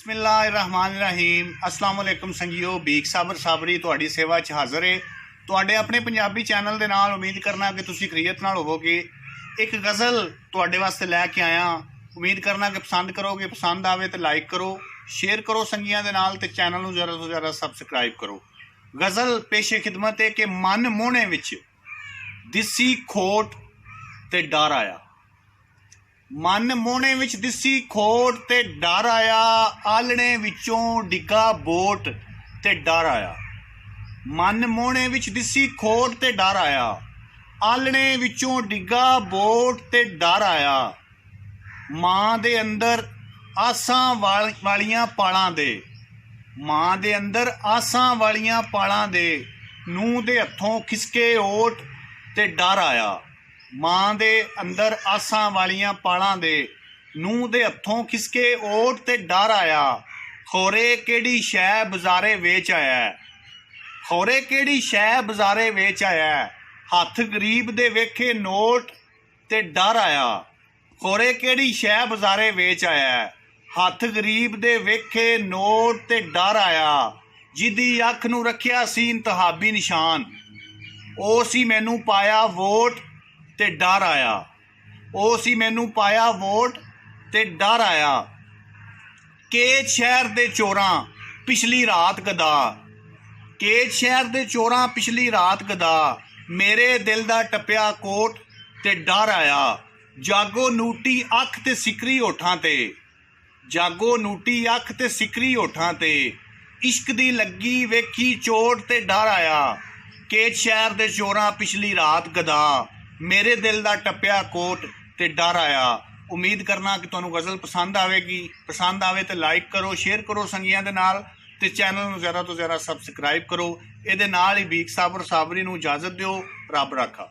बिस्मिल्लाहिर्रहमानिर्रहीम अस्सलाम वालेकुम संगियो बीक साबर साबरी तुहाडी सेवा च हाज़र है तुहाडे अपने पंजाबी चैनल दे नाल। उम्मीद करना कि तुसीं खरीयत नाल होवोगे। एक गज़ल तुहाडे वास्ते लैके आया। उम्मीद करना कि पसंद करोगे। पसंद आवे तो लाइक करो, शेयर करो संगियां दे नाल ते चैनल नूं ज़्यादा तो ज़्यादा सबसक्राइब करो। गज़ल पेशे खिदमत है कि मन मोहने विच दिसी खोट ते डर आया। मन मोहने विच दिसी खोट ते डर आया, आलणे विचों डिगा बोट ते डर आया। मन मोहने विच दिसी खोट ते डर आया, आलणे विचों डिगा बोट ते डर आया। मां दे अंदर आसां वालियां पालां दे, मां दे अंदर आसां वालियां पालां दे, नूं दे हत्थों खिसके ओट ते डर आया। मां दे अंदर आसां वालियां पालां दे, नूं दे हत्थों खिसके ओट ते डर आया। खोरे केड़ी शै बजारे वेच आया, खोरे केड़ी शै बजारे वेच आया। हत्थ गरीब दे वेखे नोट ते डर आया। खोरे केड़ी शै बजारे वेच आया, हत्थ गरीब दे वेखे नोट ते डर आया। जिदी अख नूं रखिया सी इंतहाबी निशान, ओ सी मैनू पाया वोट ते डर आया। ओ सी मैनू पाया वोट ते डर आया। केत शहर दे चोरां पिछली रात गदा, केत शहर दे चोरां पिछली रात गदा, मेरे दिल दा टप्पिया कोट ते डर आया। जागो नूटी अख ते सिकरी होठां ते, जागो नूटी अख ते सिकरी होठां ते, इश्क दी लगी वेखी चोट ते डर आया। केत शहर दे चोरां पिछली रात गदा, मेरे दिल दा टप्पिया कोट ते डर आया। उम्मीद करना कि तुहानूं गज़ल पसंद आवेगी। पसंद आवे तो लाइक करो, शेयर करो संगियां दे नाल ते चैनल नूं ज़्यादा तो ज़्यादा सबसक्राइब करो। इहदे नाल ही बीक साबर साबरी नूं इजाज़त दिओ। रब राखा।